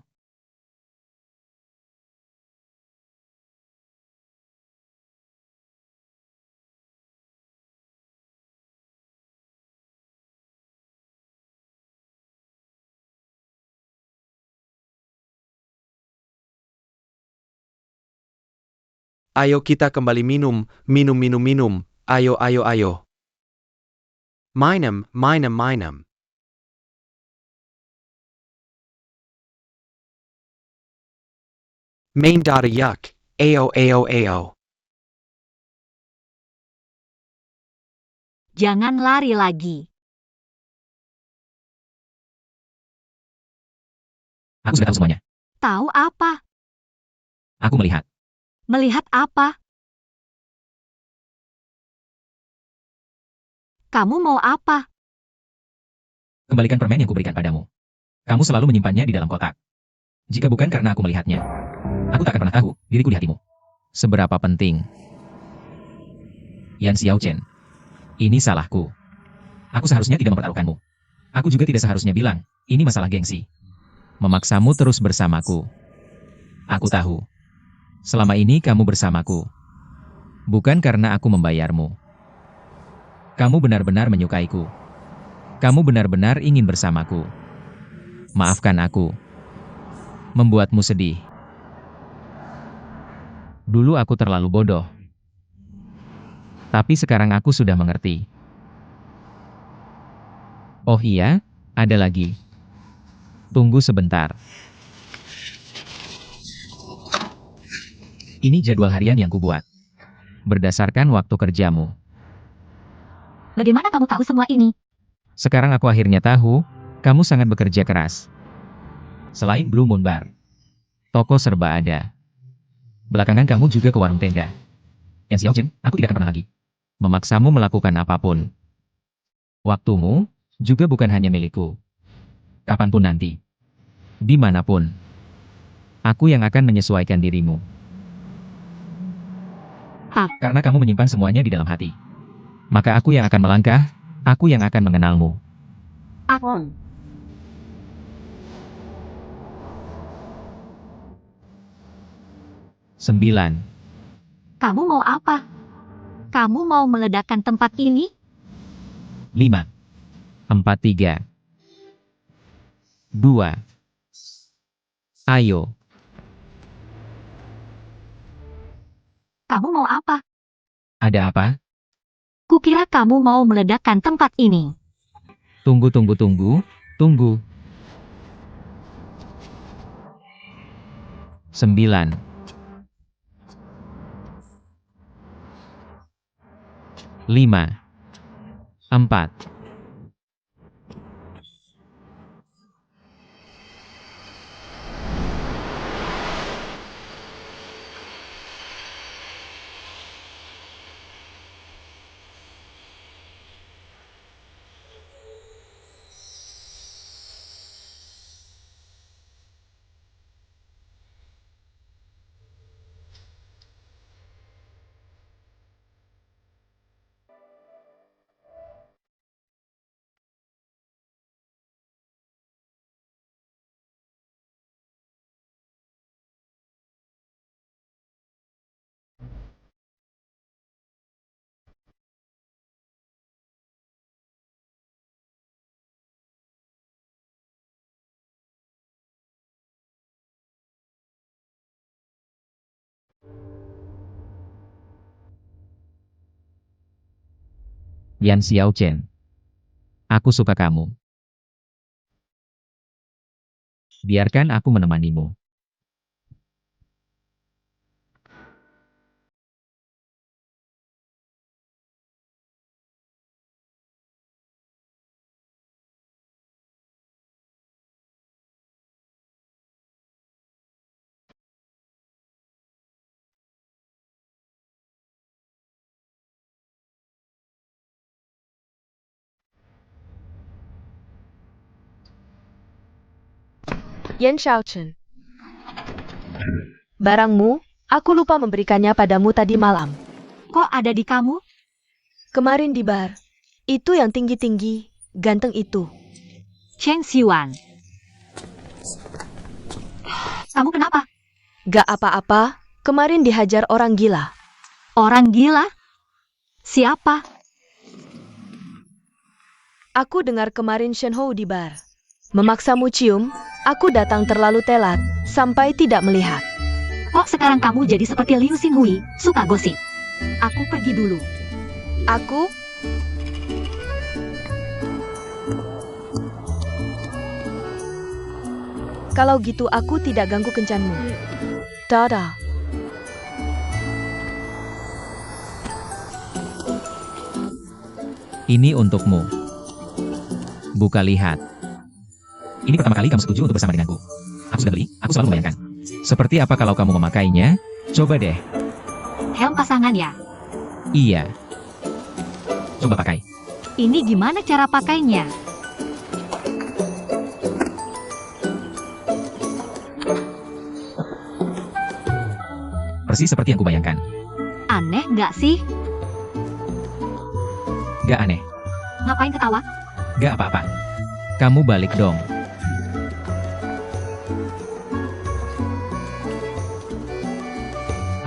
F: Ayo kita kembali minum. Ayo, ayo, ayo. Minum. Main data yuck. Ayo.
D: jangan lari lagi.
B: Aku sudah tahu semuanya.
D: Tahu apa?
B: Aku melihat.
D: Melihat apa? Kamu mau apa?
B: Kembalikan permen yang kuberikan padamu. Kamu selalu menyimpannya di dalam kotak. Jika bukan karena aku melihatnya, aku tak akan pernah tahu diriku di hatimu. Seberapa penting. Yan Xiaochen. Ini salahku. Aku seharusnya tidak mempertaruhkanmu. Aku juga tidak seharusnya bilang, ini masalah gengsi. Memaksamu terus bersamaku. Aku tahu. Selama ini kamu bersamaku. Bukan karena aku membayarmu. Kamu benar-benar menyukaiku. Kamu benar-benar ingin bersamaku. Maafkan aku. Membuatmu sedih. Dulu aku terlalu bodoh. Tapi sekarang aku sudah mengerti. Oh iya, ada lagi. Tunggu sebentar. Ini jadwal harian yang kubuat. Berdasarkan waktu kerjamu.
D: Bagaimana kamu tahu semua ini?
B: Sekarang aku akhirnya tahu, kamu sangat bekerja keras. Selain Blue Moon Bar, toko serba ada. Belakangan kamu juga ke warung tenda. Yang Xiaochen, aku tidak akan pernah lagi memaksamu melakukan apapun. Waktumu juga bukan hanya milikku. Kapanpun nanti. Dimanapun. Aku yang akan menyesuaikan dirimu. Karena kamu menyimpan semuanya di dalam hati. Maka aku yang akan melangkah, aku yang akan mengenalmu.
D: Aku.
B: Sembilan.
D: Kamu mau apa? Kamu mau meledakkan tempat ini?
B: 5, 4, 3, 2, Ayo,
D: Kamu mau apa?
B: ada apa?
D: Kukira kamu mau meledakkan tempat ini.
B: Tunggu. 9, 5, 4, Yan Xiaochen. Aku suka kamu. Biarkan aku menemanimu.
A: Yan Xiaochen. Barangmu, aku lupa memberikannya padamu tadi malam.
D: Kok ada di kamu?
A: Kemarin di bar. Itu yang tinggi-tinggi, ganteng itu.
D: Chen Xiuan. Kamu kenapa?
A: Gak apa-apa, kemarin dihajar orang gila.
D: Orang gila? Siapa?
A: Aku dengar kemarin Shen Hou di bar. Memaksamu cium, aku datang terlalu telat, sampai tidak melihat.
D: Kok sekarang kamu jadi seperti Liu Xinhui, suka gosip? Aku pergi dulu.
A: Aku? Kalau gitu aku tidak ganggu kencanmu. Dadah.
B: Ini untukmu. Buka lihat. Ini pertama kali kamu setuju untuk bersama denganku. Aku sudah beli, aku selalu membayangkan. Seperti apa kalau kamu memakainya? Coba deh.
D: Helm pasangan ya?
B: Iya. Coba pakai.
D: Ini gimana cara pakainya?
B: Persis seperti yang kubayangkan.
D: Aneh nggak sih?
B: Gak aneh.
D: Ngapain ketawa?
B: Gak apa-apa. Kamu balik dong.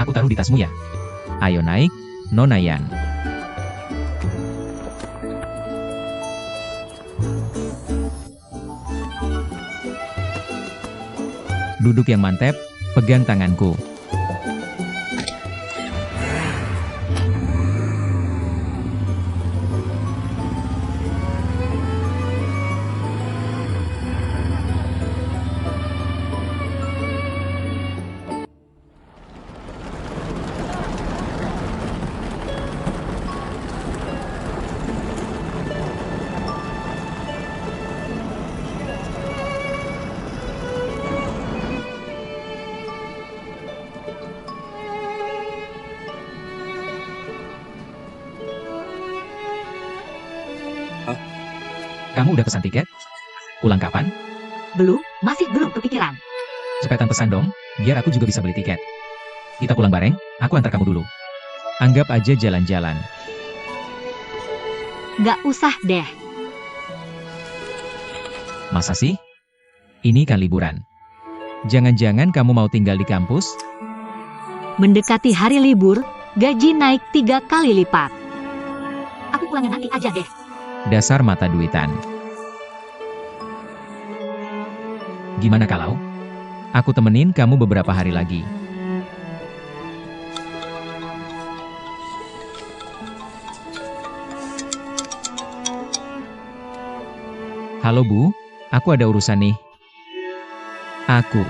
B: Aku taruh di tasmu ya. Ayo naik, Nona Yan. Duduk yang mantap, pegang tanganku. Kamu udah pesan tiket? Pulang kapan?
D: Belum, masih belum kepikiran.
B: Cepetan pesan dong, biar aku juga bisa beli tiket. Kita pulang bareng, aku antar kamu dulu. Anggap aja jalan-jalan.
D: Nggak usah deh.
B: Masa sih? Ini kan liburan. Jangan-jangan kamu mau tinggal di kampus?
D: Mendekati hari libur, gaji naik 3 kali lipat. Aku pulangnya nanti aja deh.
B: Dasar mata duitan. Gimana kalau Aku temenin kamu beberapa hari lagi. Halo Bu, aku ada urusan nih. Aku.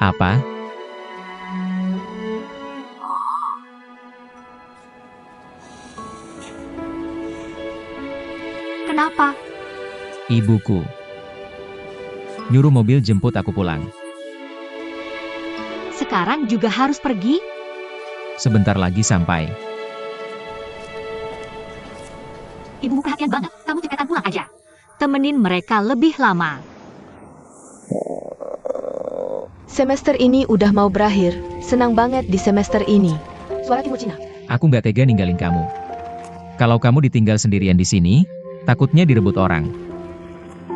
B: Apa?
D: Kenapa?
B: Ibuku. Nyuruh mobil jemput aku pulang.
D: Sekarang juga harus pergi?
B: Sebentar lagi sampai.
D: Ibumu perhatian banget, kamu cepetan pulang aja. Temenin mereka lebih lama.
A: Semester ini udah mau berakhir. Senang banget di semester ini.
C: Suara Timur Cina.
B: Aku nggak tega ninggalin kamu. Kalau kamu ditinggal sendirian di sini, takutnya direbut orang.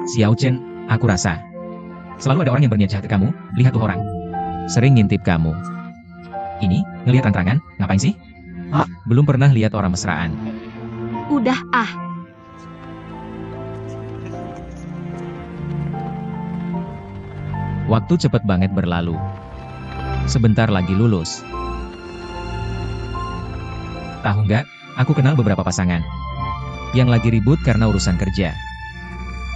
B: Xiao Chen, aku rasa. Selalu ada orang yang berniat jahat ke kamu, lihat tuh orang. Sering ngintip kamu. Ini, ngelihat terang-terangan, ngapain sih? Belum pernah lihat orang mesraan.
D: Udah ah,
B: Waktu cepet banget berlalu. Sebentar lagi lulus. Tahu nggak, aku kenal beberapa pasangan yang lagi ribut karena urusan kerja.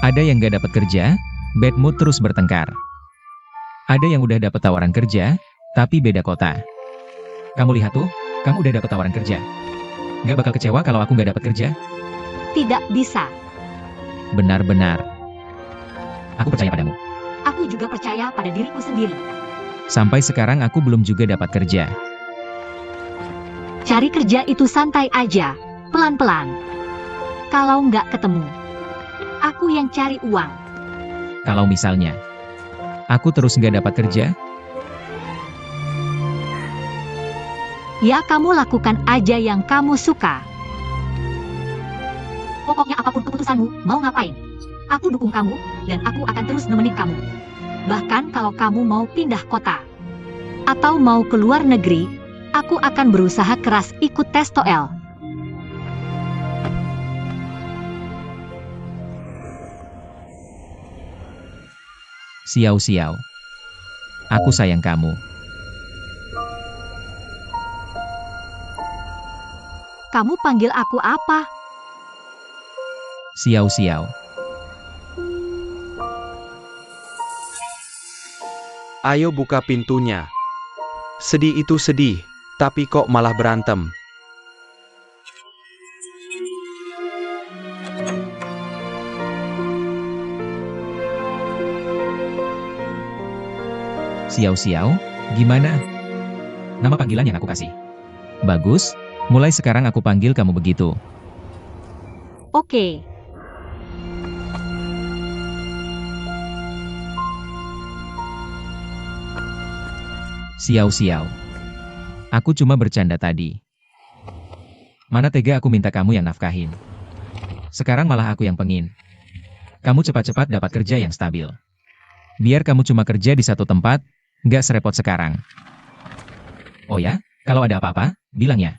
B: Ada yang nggak dapat kerja, bad mood terus bertengkar. Ada yang udah dapat tawaran kerja, tapi beda kota. Kamu lihat tuh, kamu udah dapat tawaran kerja. Nggak bakal kecewa kalau aku nggak dapat kerja?
D: tidak bisa.
B: Benar-benar. Aku percaya padamu.
D: Aku juga percaya pada diriku sendiri.
B: Sampai sekarang aku belum juga dapat kerja.
D: Cari kerja itu santai aja, pelan-pelan. Kalau nggak ketemu, aku yang cari uang.
B: Kalau misalnya, aku terus nggak dapat kerja,
D: Ya kamu lakukan aja yang kamu suka. Pokoknya apapun keputusanmu, mau ngapain. Aku dukung kamu, dan aku akan terus nemenin kamu. Bahkan kalau kamu mau pindah kota, atau mau ke luar negeri, aku akan berusaha keras ikut tes TOEL.
B: Xiao-Xiao. Aku sayang kamu.
D: Kamu panggil aku apa?
B: Xiao-Xiao.
F: Ayo buka pintunya. Sedih itu sedih, tapi kok malah berantem.
B: Xiao-Xiao, gimana? Nama panggilan yang aku kasih. Bagus, mulai sekarang aku panggil kamu begitu.
D: Oke.
B: Xiao-Xiao. Aku cuma bercanda tadi. Mana tega aku minta kamu yang nafkahin. Sekarang malah aku yang pengin. Kamu cepat-cepat dapat kerja yang stabil. Biar kamu cuma kerja di satu tempat, nggak serepot sekarang. Oh ya, kalau ada apa-apa, bilang ya.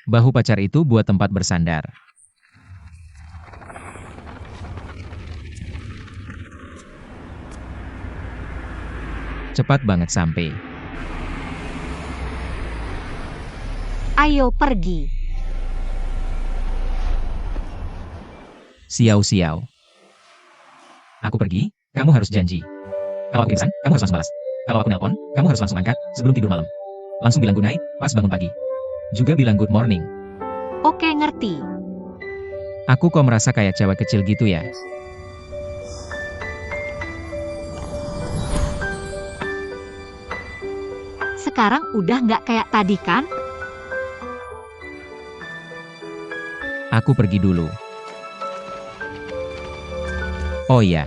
B: Bahu pacar itu buat tempat bersandar. Cepat banget sampai.
D: Ayo pergi.
B: Xiao-Xiao. Aku pergi, kamu harus janji. Kalau aku pingsan, kamu harus langsung balas. Kalau aku nelpon, kamu harus langsung angkat sebelum tidur malam. Langsung bilang good night pas bangun pagi. Juga bilang good morning.
D: Oke, ngerti.
B: Aku kok merasa kayak cewek kecil gitu ya.
D: Sekarang udah nggak kayak tadi kan?
B: Aku pergi dulu. Oh iya,